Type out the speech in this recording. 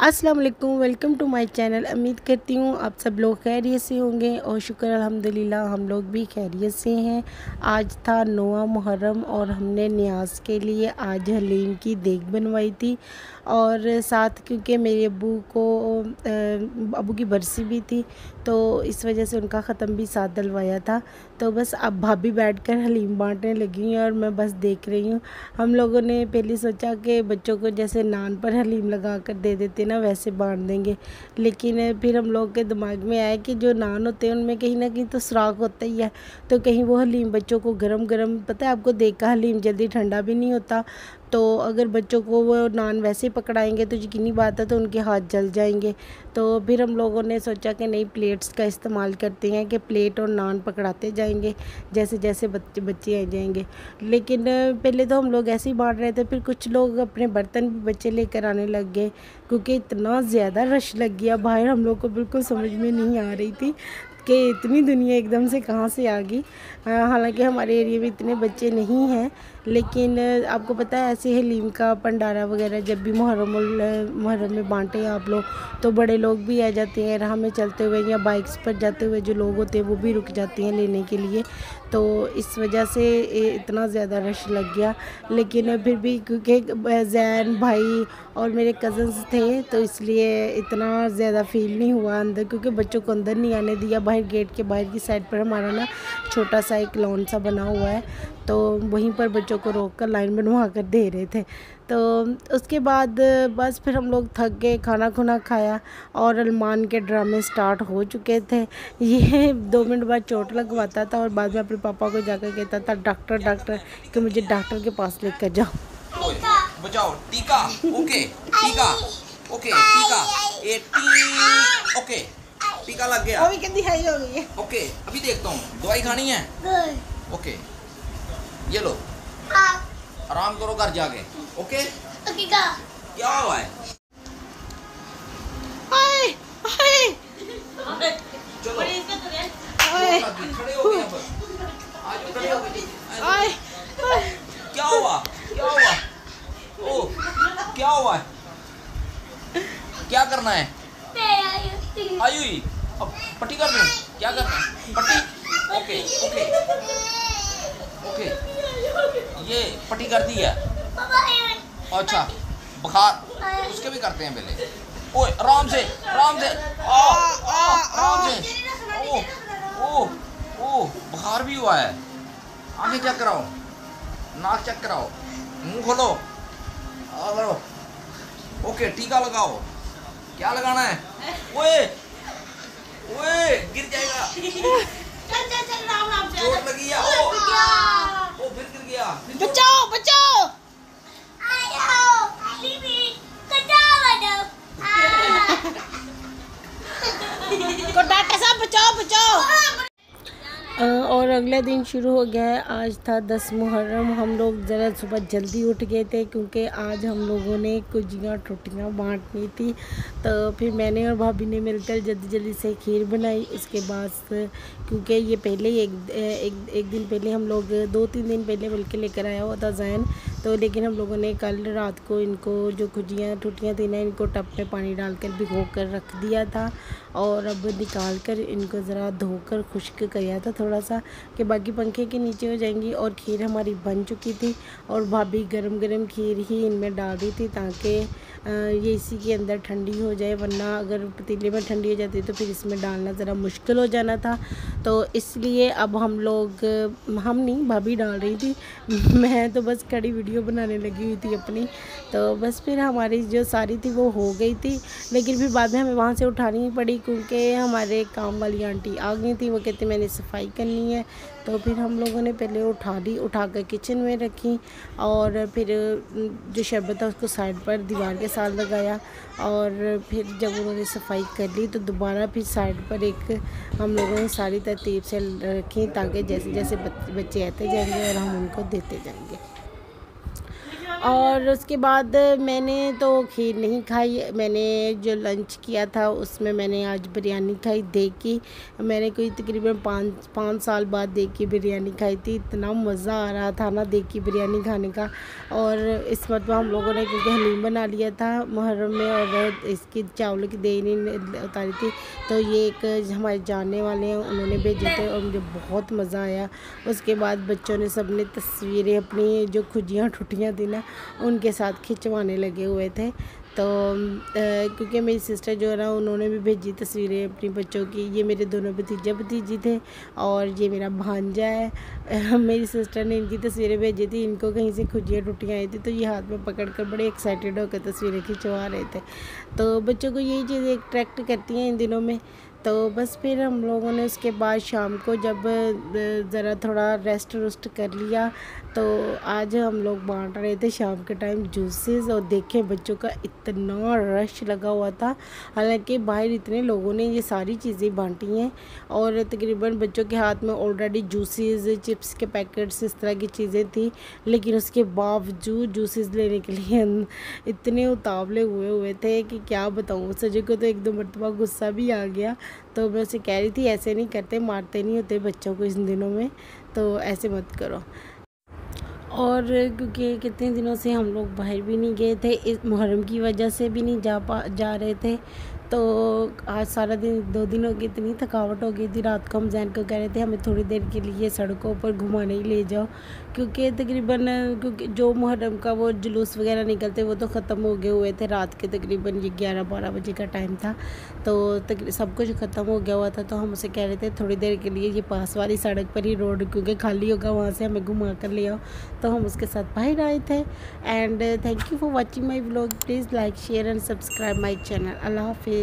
अस्सलाम वालेकुम, welcome to my channel. उम्मीद करती हूँ आप सब लोग खैरियत से होंगे और शुक्र अल्हम्दुलिल्लाह हम लोग भी खैरियत से हैं। आज था 9वां मुहर्रम और हमने न्याज के लिए आज हलीम की देग बनवाई थी और साथ क्योंकि मेरे अबू की बरसी भी थी तो इस वजह से उनका ख़त्म भी साथ डलवाया था। तो बस अब भाभी बैठकर हलीम बांटने लगी हैं और मैं बस देख रही हूँ। हम लोगों ने पहले सोचा कि बच्चों को जैसे नान पर हलीम लगा कर दे देते ना वैसे बांट देंगे, लेकिन फिर हम लोग के दिमाग में आया कि जो नान होते हैं उनमें कहीं ना कहीं तो सुराख होता ही है, तो कहीं वो हलीम बच्चों को गरम गरम, पता है आपको, देख का हलीम जल्दी ठंडा भी नहीं होता, तो अगर बच्चों को वो नान वैसे ही पकड़ाएंगे तो यकीनी बात है तो उनके हाथ जल जाएंगे। तो फिर हम लोगों ने सोचा कि नई प्लेट्स का इस्तेमाल करते हैं कि प्लेट और नान पकड़ाते जाएंगे जैसे जैसे बच्चे आ जाएंगे। लेकिन पहले तो हम लोग ऐसे ही बांट रहे थे, फिर कुछ लोग अपने बर्तन भी बच्चे लेकर आने लग गए क्योंकि इतना ज़्यादा रश लग गया बाहर। हम लोग को बिल्कुल समझ में नहीं आ रही थी कि इतनी दुनिया एकदम से कहाँ से आ गई। हालांकि हमारे एरिया में इतने बच्चे नहीं हैं, लेकिन आपको पता है ऐसे हलीम का भंडारा वगैरह जब भी मुहर्रम में बांटे आप लोग तो बड़े लोग भी आ जाते हैं, राह में चलते हुए या बाइक्स पर जाते हुए जो लोग होते हैं वो भी रुक जाते हैं लेने के लिए, तो इस वजह से इतना ज़्यादा रश लग गया। लेकिन फिर भी क्योंकि जैन भाई और मेरे कज़न्स थे तो इसलिए इतना ज़्यादा फील नहीं हुआ अंदर, क्योंकि बच्चों को अंदर नहीं आने दिया। बाहर गेट के बाहर की साइड पर हमारा ना छोटा सा एक लॉन सा बना हुआ है, तो वहीं पर बच्चों को रोक कर लाइन बनवा कर दे रहे थे। तो उसके बाद बस फिर हम लोग थक गए, खाना खुना खाया और अलमान के ड्रामे स्टार्ट हो चुके थे। ये 2 मिनट बाद चोट लगवाता था और बाद में अपने पापा को जाकर कहता था डॉक्टर डॉक्टर कि मुझे डॉक्टर के पास लेकर जाओ। बचाओ टीका, ओके टीका, ओके टीका, ए टी, ओके टीका लग गया, अभी कितनी हाई हो गई है, ओके अभी देखता हूँ दवाई खानी है, ओके ये लो आराम करो घर जाके, ओके क्या हुआ है, चलो खड़े हो गए, आज खड़े हो गए, क्या हुआ क्या हुआ, ओ क्या हुआ है, क्या करना है, आयुई अब पट्टी कर दूं, क्या करना है पट्टी, ओके ओके ओके ये पट्टी कर दी है, अच्छा बुखार उसके भी करते हैं पहले, ओए आराम से आराम से आराम से, ओ ओ बुखार भी हुआ है, आंखें चेक कराओ, नाक चेक कराओ, मुंह खोलो, करो, ओके टीका लगाओ, क्या लगाना है, ओए ओए गिर जाएगा, चोट लगी है, ओ फिर गिर गया, बचाओ बचाओ, को डॉक्टर साहब बचाओ बचाओ। और अगला दिन शुरू हो गया है। आज था 10 मुहर्रम। हम लोग ज़रा सुबह जल्दी उठ गए थे क्योंकि आज हम लोगों ने गुजियाँ टोटियाँ बांटनी थी, तो फिर मैंने और भाभी ने मिलकर जल्दी जल्दी से खीर बनाई। उसके बाद क्योंकि ये पहले ही एक दिन पहले हम लोग 2-3 दिन पहले बल्कि लेकर आया हुआ था जैन, तो लेकिन हम लोगों ने कल रात को इनको जो गुजियाँ टोटियाँ थी ना इनको टब में पानी डालकर भिगो कर रख दिया था और अब निकाल कर इनको ज़रा धोकर खुश्क किया था थोड़ा सा कि बाकी पंखे के नीचे हो जाएंगी। और खीर हमारी बन चुकी थी और भाभी गरम गरम खीर ही इनमें डाल रही थी ताकि ये इसी के अंदर ठंडी हो जाए, वरना अगर पतीले में ठंडी हो जाती तो फिर इसमें डालना ज़रा मुश्किल हो जाना था। तो इसलिए अब हम नहीं, भाभी डाल रही थी, मैं तो बस खड़ी वीडियो बनाने लगी हुई थी अपनी। तो बस फिर हमारी जो सारी थी वो हो गई थी, लेकिन फिर बाद में हमें वहाँ से उठानी पड़ी क्योंकि हमारे काम वाली आंटी आ गई थी। वो कहती मैंने सफाई करनी है, तो फिर हम लोगों ने पहले उठा कर किचन में रखी और फिर जो शरबत था उसको साइड पर दीवार के साथ लगाया और फिर जब उन्होंने सफाई कर ली तो दोबारा फिर साइड पर एक हम लोगों ने सारी तरतीब से रखी ताकि जैसे जैसे बच्चे आते जाएंगे और हम उनको देते जाएंगे। और उसके बाद मैंने तो खीर नहीं खाई। मैंने जो लंच किया था उसमें मैंने आज बिरयानी खाई। दे की मैंने कोई तकरीबन पाँच साल बाद दे की बिरयानी खाई थी। इतना मज़ा आ रहा था ना दे की बिरयानी खाने का। और इस मरतबा हम लोगों ने क्योंकि हलीम बना लिया था मुहर्रम में और इसकी चावलों की दही नहीं उतारी थी, तो ये एक हमारे जानने वाले हैं उन्होंने भेजे थे और मुझे बहुत मज़ा आया। उसके बाद बच्चों ने सब ने तस्वीरें अपनी जो खुजियाँ ठुटियाँ थी ना उनके साथ खिंचवाने लगे हुए थे। तो क्योंकि मेरी सिस्टर जो है ना उन्होंने भी भेजी तस्वीरें अपनी बच्चों की। ये मेरे दोनों भतीजे थे और ये मेरा भांजा है। मेरी सिस्टर ने इनकी तस्वीरें भेजी थी। इनको कहीं से खुजियाँ टूटियाँ आई थी तो ये हाथ में पकड़कर बड़े एक्साइटेड होकर तस्वीरें खिंचवा रहे थे। तो बच्चों को यही चीज़ें अट्रैक्ट करती हैं इन दिनों में। तो बस फिर हम लोगों ने उसके बाद शाम को जब ज़रा थोड़ा रेस्ट कर लिया तो आज हम लोग बांट रहे थे शाम के टाइम जूसेस। और देखें बच्चों का इतना रश लगा हुआ था। हालांकि बाहर इतने लोगों ने ये सारी चीज़ें बांटी हैं और तकरीबन बच्चों के हाथ में ऑलरेडी जूसेस, चिप्स के पैकेट्स, इस तरह की चीज़ें थी, लेकिन उसके बावजूद जूसेस लेने के लिए इतने उतावले हुए थे कि क्या बताऊँ। सजू को तो एक दो मरतबा गुस्सा भी आ गया। तो मैं उसे कह रही थी ऐसे नहीं करते, मारते नहीं होते बच्चों को इन दिनों में, तो ऐसे मत करो। और क्योंकि कितने दिनों से हम लोग बाहर भी नहीं गए थे, इस मुहर्रम की वजह से भी नहीं जा रहे थे। तो आज सारा दिन 2 दिन हो गए, इतनी थकावट हो गई थी। रात को हम जैन को कह रहे थे हमें थोड़ी देर के लिए सड़कों पर घुमाने ही ले जाओ, क्योंकि तकरीबन क्योंकि जो मुहर्रम का वो जुलूस वगैरह निकलते वो तो ख़त्म हो गए हुए थे। रात के तकरीबन ये 11-12 बजे का टाइम था, तो सब कुछ ख़त्म हो गया हुआ था। तो हम उसे कह रहे थे थोड़ी देर के लिए ये पास वाली सड़क पर ही रोड क्योंकि खाली होगा वहाँ से हमें घुमा कर ले आओ। तो हम उसके साथ बाहर आए थे। And thank you for watching my vlog. Please like, share and subscribe my channel. अल्लाह हाफिज़।